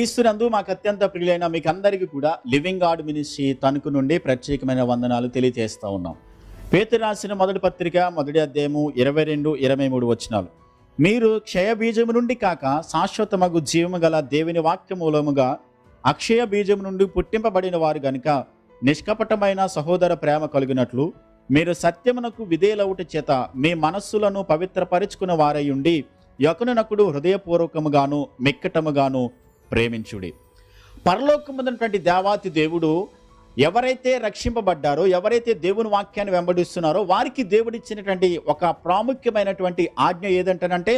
క్రీస్తునందు మాకు అత్యంత ప్రియులైన మీకు అందరికీ కూడా లివింగ్ గాడ్ మినిస్ట్రీ తణుకు నుండి ప్రత్యేకమైన వందనాలు తెలియజేస్తూ ఉన్నాం. పేతురు రాసిన మొదటి పత్రిక మొదటి అధ్యాయము 22-23 వచనాలు. మీరు క్షయ బీజము నుండి కాక శాశ్వతమగు జీవము గల దేవుని వాక్య మూలముగా అక్షయ బీజము నుండి పుట్టింపబడిన వారు గనుక నిష్కపటమైన సహోదర ప్రేమ కలిగినట్లు మీరు సత్యమునకు విధేయులవుట చేత మీ మనస్సులను పవిత్రపరుచుకున్న వారై ఉండి ఒకరినొకడు హృదయపూర్వకముగాను మిక్కటముగాను ప్రేమించుడి. పరలోకమున్నటువంటి దేవాతి దేవుడు ఎవరైతే రక్షింపబడ్డారో, ఎవరైతే దేవుని వాక్యాన్ని వెంబడిస్తున్నారో వారికి దేవుడిచ్చినటువంటి ఒక ప్రాముఖ్యమైనటువంటి ఆజ్ఞ ఏదంటనంటే,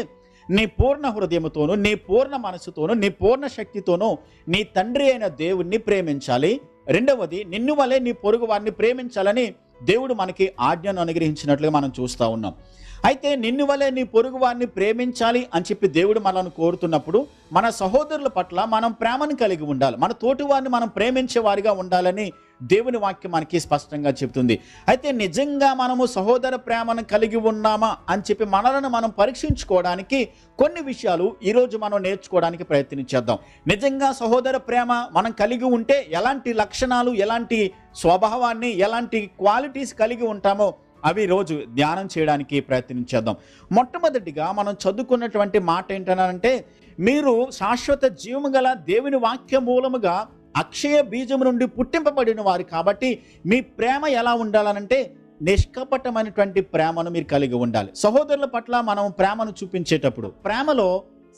నీ పూర్ణ హృదయముతోనూ నీ పూర్ణ మనసుతోనూ నీ పూర్ణ శక్తితోనూ నీ తండ్రి అయిన దేవుణ్ణి ప్రేమించాలి. రెండవది, నిన్ను వలె నీ పొరుగు వారిని ప్రేమించాలని దేవుడు మనకి ఆజ్ఞను అనుగ్రహించినట్లుగా మనం చూస్తూ ఉన్నాం. అయితే నిన్ను వలె నీ పొరుగు వారిని ప్రేమించాలి అని చెప్పి దేవుడు మనల్ని కోరుతున్నప్పుడు మన సహోదరుల పట్ల మనం ప్రేమను కలిగి ఉండాలి. మన తోటి వారిని మనం ప్రేమించే వారిగా ఉండాలని దేవుని వాక్యం మనకి స్పష్టంగా చెబుతుంది. అయితే నిజంగా మనము సహోదర ప్రేమను కలిగి ఉన్నామా అని చెప్పి మనలను మనం పరీక్షించుకోవడానికి కొన్ని విషయాలు ఈరోజు మనం నేర్చుకోవడానికి ప్రయత్నించేద్దాం. నిజంగా సహోదర ప్రేమ మనం కలిగి ఉంటే ఎలాంటి లక్షణాలు, ఎలాంటి స్వభావాన్ని, ఎలాంటి క్వాలిటీస్ కలిగి ఉంటామో అవి రోజు ధ్యానం చేయడానికి ప్రయత్నించేద్దాం. మొట్టమొదటిగా మనం చదువుకున్నటువంటి మాట ఏంటనంటే, మీరు శాశ్వత జీవము గల దేవుని వాక్య మూలముగా అక్షయ బీజము నుండి పుట్టింపబడిన వారు కాబట్టి మీ ప్రేమ ఎలా ఉండాలనంటే నిష్కపటమైనటువంటి ప్రేమను మీరు కలిగి ఉండాలి. సహోదరుల పట్ల మనం ప్రేమను చూపించేటప్పుడు ప్రేమలో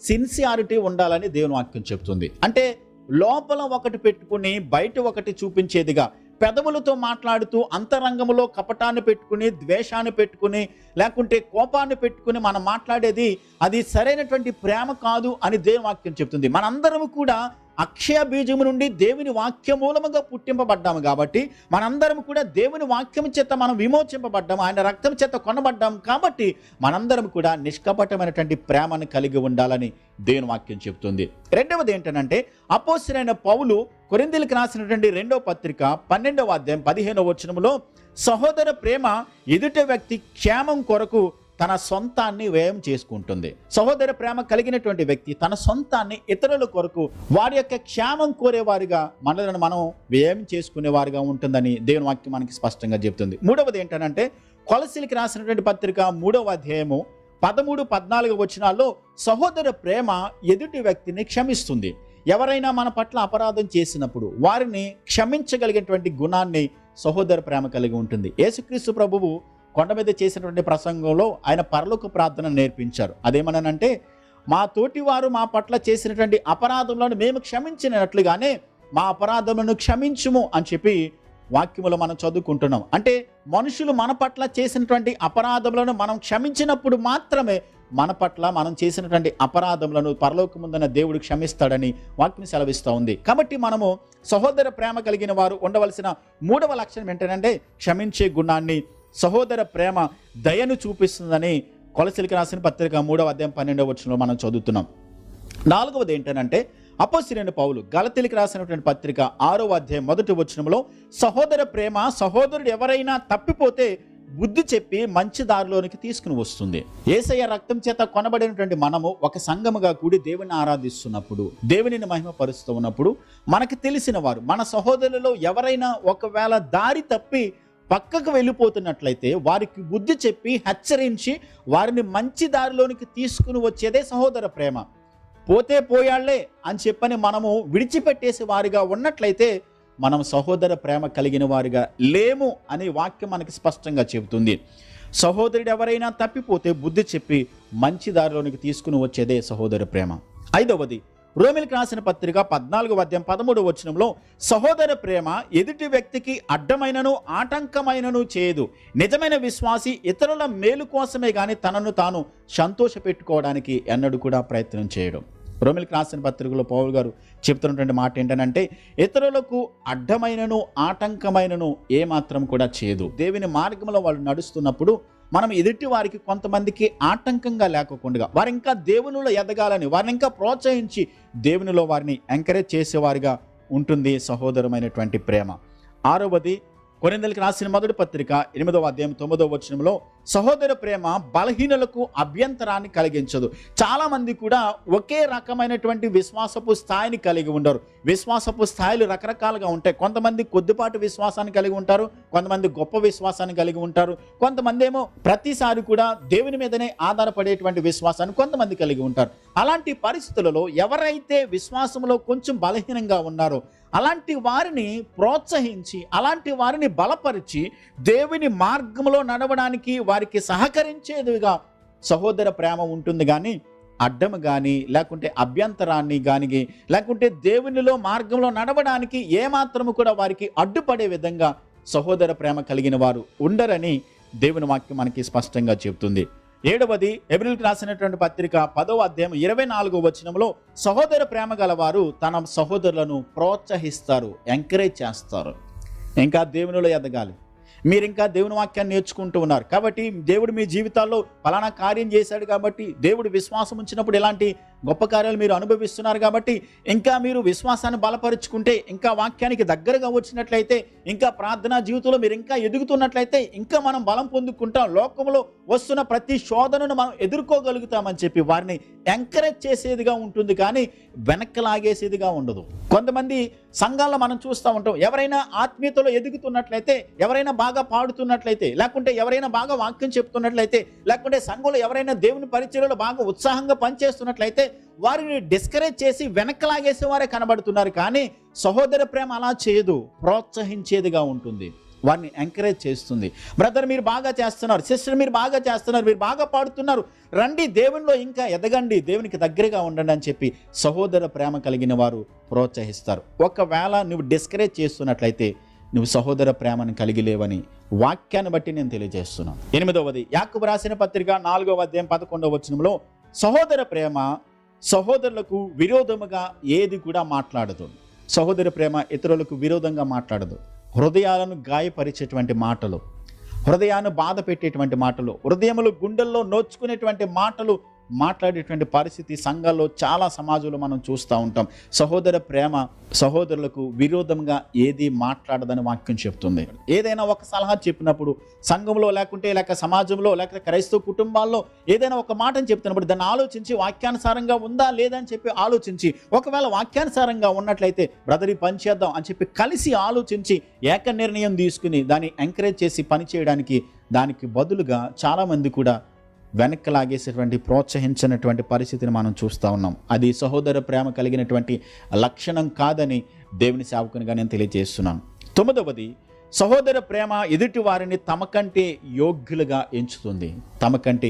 సిన్సియారిటీ ఉండాలని దేవుని వాక్యం చెప్తుంది. అంటే లోపల ఒకటి పెట్టుకుని బయట ఒకటి చూపించేదిగా, పెదవులతో మాట్లాడుతూ అంతరంగంలో కపటాన్ని పెట్టుకుని, ద్వేషాన్ని పెట్టుకుని, లేకుంటే కోపాన్ని పెట్టుకుని మనం మాట్లాడేది అది సరైనటువంటి ప్రేమ కాదు అని దేవుని వాక్యం చెప్తుంది. మనందరం కూడా అక్షయ బీజము నుండి దేవుని వాక్య మూలముగా పుట్టింపబడ్డాము కాబట్టి మనందరం కూడా దేవుని వాక్యం చేత మనం విమోచింపబడ్డాము, ఆయన రక్తం చేత కొనబడ్డాము కాబట్టి మనందరం కూడా నిష్కపటమైనటువంటి ప్రేమను కలిగి ఉండాలని దేవుని వాక్యం చెప్తుంది. రెండవది ఏంటంటే, అపోస్తలుడైన పౌలు కొరింథీయులకు రాసినటువంటి 2వ పత్రిక 12వ అధ్యాయం 15వ వచనములో సహోదర ప్రేమ ఎదుటి వ్యక్తి క్షేమం కొరకు తన సొంతాన్ని వ్యయం చేసుకుంటుంది. సహోదర ప్రేమ కలిగినటువంటి వ్యక్తి తన సొంతాన్ని ఇతరుల కొరకు వారి యొక్క క్షేమం కోరేవారిగా మనలను మనం వ్యయం చేసుకునేవారిగా ఉంటుందని దేవుని వాక్యం మనకి స్పష్టంగా చెప్తుంది. మూడవది ఏంటంటే, కొలసీలకు రాసినటువంటి పత్రిక 3వ అధ్యాయము 13-14 వచనాల్లో సహోదర ప్రేమ ఎదుటి వ్యక్తిని క్షమిస్తుంది. ఎవరైనా మన పట్ల అపరాధం చేసినప్పుడు వారిని క్షమించగలిగినటువంటి గుణాన్ని సహోదర ప్రేమ కలిగి ఉంటుంది. యేసుక్రీస్తు ప్రభువు కొండ మీద చేసినటువంటి ప్రసంగంలో ఆయన పరలోక ప్రార్థన నేర్పించారు. అదేమనంటే, మా తోటి వారు మా పట్ల చేసినటువంటి అపరాధములను మేము క్షమించినట్లుగానే మా అపరాధములను క్షమించుము అని చెప్పి వాక్యములో మనం చదువుకుంటున్నాం. అంటే మనుషులు మన పట్ల చేసినటువంటి అపరాధములను మనం క్షమించినప్పుడు మాత్రమే మన పట్ల మనం చేసినటువంటి అపరాధములను పరలోకముందున్న దేవుడు క్షమిస్తాడని వాక్యం సెలవిస్తూ ఉంది. కాబట్టి మనము సహోదర ప్రేమ కలిగిన వారు ఉండవలసిన 3వ లక్షణం ఏంటంటే క్షమించే గుణాన్ని. సహోదర ప్రేమ దయను చూపిస్తుందని కొలసీలకు రాసిన పత్రిక 3వ అధ్యాయం 12వ వచనంలో మనం చదువుతున్నాం. 4వది ఏంటంటే, అపోస్తలుడైన పౌలు గలతీయులకు రాసినటువంటి పత్రిక 6వ అధ్యాయం 1వ వచనంలో సహోదర ప్రేమ సహోదరుడు ఎవరైనా తప్పిపోతే బుద్ధి చెప్పి మంచి దారిలోనికి తీసుకుని వస్తుంది. యేసయ్య రక్తం చేత కొనబడినటువంటి మనము ఒక సంఘముగా కూడి దేవుని ఆరాధిస్తున్నప్పుడు, దేవునిని మహిమపరుస్తూ ఉన్నప్పుడు మనకు తెలిసిన వారు మన సహోదరులలో ఎవరైనా ఒకవేళ దారి తప్పి పక్కకు వెళ్ళిపోతున్నట్లయితే వారికి బుద్ధి చెప్పి హెచ్చరించి వారిని మంచి దారిలోనికి తీసుకుని వచ్చేదే సహోదర ప్రేమ. పోతే పోయాళ్లే అని చెప్పని మనము విడిచిపెట్టేసి వారిగా ఉన్నట్లయితే మనం సహోదర ప్రేమ కలిగిన వారిగా లేము అనే వాక్యం మనకి స్పష్టంగా చెబుతుంది. సహోదరుడు ఎవరైనా తప్పిపోతే బుద్ధి చెప్పి మంచి దారిలోనికి తీసుకుని వచ్చేదే సహోదర ప్రేమ. 5వది, రోమీయులకు రాసిన పత్రిక 14వ అధ్యాయం 13వ వచనంలో సహోదర ప్రేమ ఎదుటి వ్యక్తికి అడ్డమైనను ఆటంకమైనను చేయదు. నిజమైన విశ్వాసి ఇతరుల మేలు కోసమే కానీ తనను తాను సంతోష పెట్టుకోవడానికి ఎన్నడూ కూడా ప్రయత్నం చేయడం. రోమీయులకు రాసిన పత్రికలో పౌలు గారు చెప్తున్నటువంటి మాట ఏంటంటే, ఇతరులకు అడ్డమైనను ఆటంకమైనను ఏమాత్రం కూడా చేయదు. దేవుని మార్గంలో వాళ్ళు నడుస్తున్నప్పుడు మనం ఎదుటి వారికి కొంతమందికి ఆటంకంగా లేకుండా వారు ఇంకా దేవునిలో ఎదగాలని వారిని ఇంకా ప్రోత్సహించి దేవునిలో వారిని ఎంకరేజ్ చేసేవారిగా ఉంటుంది సహోదరమైనటువంటి ప్రేమ. 6వది, కొరింథీయులకు రాసిన మొదటి పత్రిక 8వ అధ్యాయం 9వ వచనంలో సహోదర ప్రేమ బలహీనులకు అభ్యంతరాన్ని కలిగించదు. చాలామంది కూడా ఒకే రకమైనటువంటి విశ్వాసపు స్థాయిని కలిగి ఉండరు. విశ్వాసపు స్థాయిలు రకరకాలుగా ఉంటాయి. కొంతమంది కొద్దిపాటి విశ్వాసాన్ని కలిగి ఉంటారు, కొంతమంది గొప్ప విశ్వాసాన్ని కలిగి ఉంటారు, కొంతమంది ఏమో ప్రతిసారి కూడా దేవుని మీదనే ఆధారపడేటువంటి విశ్వాసాన్ని కొంతమంది కలిగి ఉంటారు. అలాంటి పరిస్థితులలో ఎవరైతే విశ్వాసంలో కొంచెం బలహీనంగా ఉన్నారో అలాంటి వారిని ప్రోత్సహించి, అలాంటి వారిని బలపరిచి, దేవుని మార్గంలో నడవడానికి వారికి సహకరించేదిగా సహోదర ప్రేమ ఉంటుంది. కానీ అడ్డము కానీ, లేకుంటే అభ్యంతరాన్ని కానీ, లేకుంటే దేవునిలో మార్గంలో నడవడానికి ఏమాత్రము కూడా వారికి అడ్డుపడే విధంగా సహోదర ప్రేమ కలిగిన వారు ఉండరని దేవుని వాక్యం మనకి స్పష్టంగా చెబుతుంది. 7వది హెబ్రీయులకు రాసినటువంటి పత్రిక 10వ అధ్యాయం 24వ వచనంలో సహోదర ప్రేమ గలవారు తన సహోదరులను ప్రోత్సహిస్తారు, ఎంకరేజ్ చేస్తారు. ఇంకా దేవునిలో ఎదగాలి, మీరు ఇంకా దేవుని వాక్యాన్ని నేర్చుకుంటూ ఉన్నారు కాబట్టి, దేవుడు మీ జీవితాల్లో ఫలానా కార్యం చేశాడు కాబట్టి, దేవుడు విశ్వాసం ఉంచినప్పుడు ఇలాంటి గొప్ప కార్యాలు మీరు అనుభవిస్తున్నారు కాబట్టి, ఇంకా మీరు విశ్వాసాన్ని బలపరుచుకుంటే, ఇంకా వాక్యానికి దగ్గరగా వచ్చినట్లయితే, ఇంకా ప్రార్థనా జీవితంలో మీరు ఇంకా ఎదుగుతున్నట్లయితే, ఇంకా మనం బలం పొందుకుంటాం, లోకంలో వస్తున్న ప్రతి శోధనను మనం ఎదుర్కోగలుగుతామని చెప్పి వారిని ఎంకరేజ్ చేసేదిగా ఉంటుంది, కానీ వెనక్కి లాగేసేదిగా ఉండదు. కొంతమంది సంఘాల్లో మనం చూస్తూ ఉంటాం, ఎవరైనా ఆత్మీయతలో ఎదుగుతున్నట్లయితే, ఎవరైనా బాగా పాడుతున్నట్లయితే, లేకుంటే ఎవరైనా బాగా వాక్యం చెప్తున్నట్లయితే, లేకుంటే సంఘంలో ఎవరైనా దేవుని పరిచర్యలో బాగా ఉత్సాహంగా పనిచేస్తున్నట్లయితే వారిని డిస్కరేజ్ చేసి వెనక్కి లాగేసే వారే కనబడుతున్నారు. కానీ సహోదర ప్రేమ అలా చేయదు, ప్రోత్సహించేదిగా ఉంటుంది, వారిని ఎంకరేజ్ చేస్తుంది. బ్రదర్ మీరు బాగా చేస్తున్నారు, సిస్టర్ మీరు బాగా చేస్తున్నారు, మీరు బాగా పాడుతున్నారు, రండి దేవునిలో ఇంకా ఎదగండి, దేవునికి దగ్గరగా ఉండండి అని చెప్పి సహోదర ప్రేమ కలిగిన వారు ప్రోత్సహిస్తారు. ఒకవేళ నువ్వు డిస్కరేజ్ చేస్తున్నట్లయితే నువ్వు సహోదర ప్రేమను కలిగి లేవని వాక్యాన్ని బట్టి నేను తెలియజేస్తున్నాను. 8వది యాకోబు రాసిన పత్రిక 4వ అధ్యాయం 11వ వచనంలో సహోదర ప్రేమ సహోదరులకు విరోధముగా ఏది కూడా మాట్లాడదు. సహోదర ప్రేమ ఇతరులకు విరోధంగా మాట్లాడదు. హృదయాలను గాయపరిచేటువంటి మాటలు, హృదయాన్ని బాధ పెట్టేటువంటి మాటలు, హృదయములు గుండెల్లో నోచుకునేటువంటి మాటలు మాట్లాడేటువంటి పరిస్థితి సంఘాల్లో చాలా సమాజంలో మనం చూస్తూ ఉంటాం. సహోదర ప్రేమ సహోదరులకు విరోధంగా ఏది మాట్లాడదని వాక్యం చెప్తుంది. ఏదైనా ఒక సలహా చెప్పినప్పుడు సంఘంలో లేక సమాజంలో లేక క్రైస్తవ కుటుంబాల్లో ఏదైనా ఒక మాటను చెప్తున్నప్పుడు దాన్ని ఆలోచించి వాక్యానుసారంగా ఉందా లేదా అని చెప్పి ఆలోచించి, ఒకవేళ వాక్యానుసారంగా ఉన్నట్లయితే బ్రదర్ ఈ పని చేద్దాం అని చెప్పి కలిసి ఆలోచించి ఏక నిర్ణయం తీసుకుని దాన్ని ఎంకరేజ్ చేసి పని చేయడానికి, దానికి బదులుగా చాలామంది కూడా వెనక్కి లాగేసేటువంటి ప్రోత్సహించినటువంటి పరిస్థితిని మనం చూస్తూ ఉన్నాం. అది సహోదర ప్రేమ కలిగినటువంటి లక్షణం కాదని దేవుని సేవకునిగా నేను తెలియజేస్తున్నాను. 9వది సహోదర ప్రేమ ఎదుటి వారిని తమకంటే యోగ్యులుగా ఎంచుతుంది. తమకంటే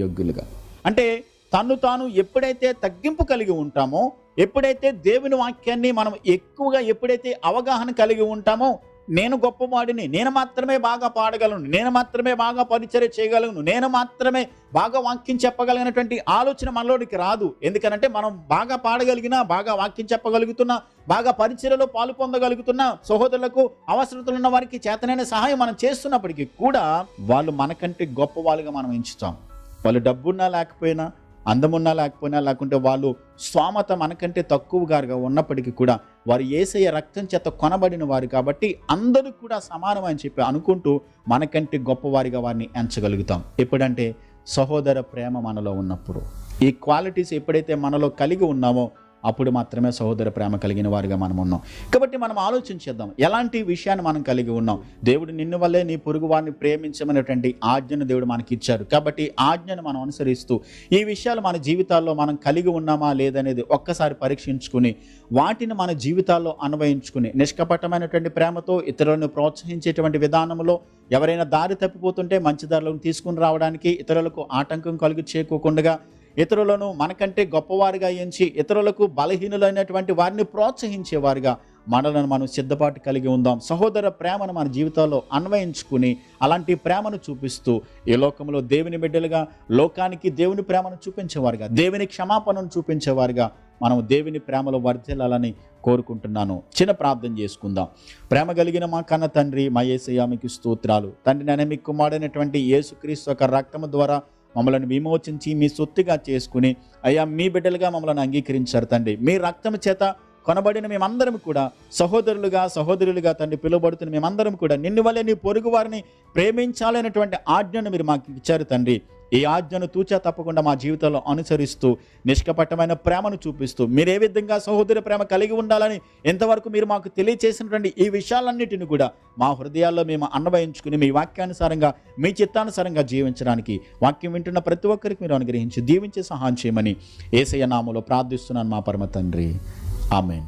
యోగ్యులుగా అంటే తను తాను ఎప్పుడైతే తగ్గింపు కలిగి ఉంటామో, ఎప్పుడైతే దేవుని వాక్యాన్ని మనం ఎక్కువగా ఎప్పుడైతే అవగాహన కలిగి ఉంటామో, నేను గొప్పవాడిని, నేను మాత్రమే బాగా పాడగలను, నేను మాత్రమే బాగా పరిచర్య చేయగలను, నేను మాత్రమే బాగా వాక్యం చెప్పగలిగినటువంటి ఆలోచన మనలోనికి రాదు. ఎందుకనంటే మనం బాగా పాడగలిగినా, బాగా వాక్యం చెప్పగలుగుతున్నా, బాగా పరిచర్యలో పాలు పొందగలుగుతున్నా, సహోదరులకు అవసరతలు ఉన్న వారికి చేతనైన సహాయం మనం చేస్తున్నప్పటికీ కూడా వాళ్ళు మనకంటే గొప్ప వాళ్ళుగా మనం ఎంచుతాం. వాళ్ళు డబ్బున్నా లేకపోయినా, అందమున్నా లేకపోయినా, లేకుంటే వాళ్ళు స్వామత మనకంటే తక్కువగా ఉన్నప్పటికీ కూడా వారు యేసయ్య రక్తం చేత కొనబడిన వారు కాబట్టి అందరూ కూడా సమానం అని చెప్పి అనుకుంటూ మనకంటే గొప్పవారిగా వారిని ఎంచగలుగుతాం. ఎప్పుడంటే సహోదర ప్రేమ మనలో ఉన్నప్పుడు, ఈ క్వాలిటీస్ ఎప్పుడైతే మనలో కలిగి ఉన్నామో అప్పుడు మాత్రమే సహోదర ప్రేమ కలిగిన వారిగా మనం ఉన్నాం. కాబట్టి మనం ఆలోచించేద్దాం, ఎలాంటి విషయాన్ని మనం కలిగి ఉన్నాం. దేవుడు నిన్ను వల్లే నీ పొరుగు వారిని ప్రేమించమనేటువంటి ఆజ్ఞను దేవుడు మనకి ఇచ్చారు. కాబట్టి ఆజ్ఞను మనం అనుసరిస్తూ ఈ విషయాలు మన జీవితాల్లో మనం కలిగి ఉన్నామా లేదనేది ఒక్కసారి పరీక్షించుకుని వాటిని మన జీవితాల్లో అన్వయించుకుని నిష్కపటమైనటువంటి ప్రేమతో ఇతరులను ప్రోత్సహించేటువంటి విధానంలో ఎవరైనా దారి తప్పిపోతుంటే మంచి దారిలోకి తీసుకుని రావడానికి, ఇతరులకు ఆటంకం కలుగు చేయకోకుండా ఇతరులను మనకంటే గొప్పవారిగా ఎంచి ఇతరులకు బలహీనులైనటువంటి వారిని ప్రోత్సహించేవారిగా మనలను మనం సిద్ధపాటు కలిగి ఉందాం. సహోదర ప్రేమను మన జీవితాల్లో అన్వయించుకుని అలాంటి ప్రేమను చూపిస్తూ ఈ లోకంలో దేవుని బిడ్డలుగా లోకానికి దేవుని ప్రేమను చూపించేవారుగా, దేవుని క్షమాపణను చూపించేవారుగా మనం దేవుని ప్రేమలో వర్ధిల్లాలని కోరుకుంటున్నాను. చిన్న ప్రార్థన చేసుకుందాం. ప్రేమ కలిగిన మా కన్న తండ్రి, మా యేసయ్య మీకు స్తోత్రాలు. తండ్రి నేను మీ కుమారుడైనటువంటి యేసుక్రీస్తు యొక్క రక్తము ద్వారా మమ్మల్ని విమోచించి మీ సొత్తుగా చేసుకుని అయ్యా మీ బిడ్డలుగా మమ్మల్ని అంగీకరించారు తండ్రి. మీ రక్తము చేత కొనబడిన మేమందరం కూడా సహోదరులుగా సహోదరులుగా తండ్రి పిలువబడుతున్న మేమందరం కూడా నిన్ను వల్లే నీ పొరుగు వారిని ప్రేమించాలనేటువంటి ఆజ్ఞను మీరు మాకు ఇచ్చారు తండ్రి. ఈ ఆజ్ఞను తూచా తప్పకుండా మా జీవితంలో అనుసరిస్తూ నిష్కపటమైన ప్రేమను చూపిస్తూ మీరు ఏ విధంగా సహోదర ప్రేమ కలిగి ఉండాలని ఎంతవరకు మీరు మాకు తెలియచేసినటువంటి ఈ విషయాలన్నిటిని కూడా మా హృదయాల్లో మేము అన్వయించుకుని మీ వాక్యానుసారంగా మీ చిత్తానుసారంగా జీవించడానికి వాక్యం వింటున్న ప్రతి ఒక్కరికి మీరు అనుగ్రహించి దీవించి సహాయం చేయమని యేసయ్య నామములో ప్రార్థిస్తున్నాను మా పరమ తండ్రి. ఆమేన్.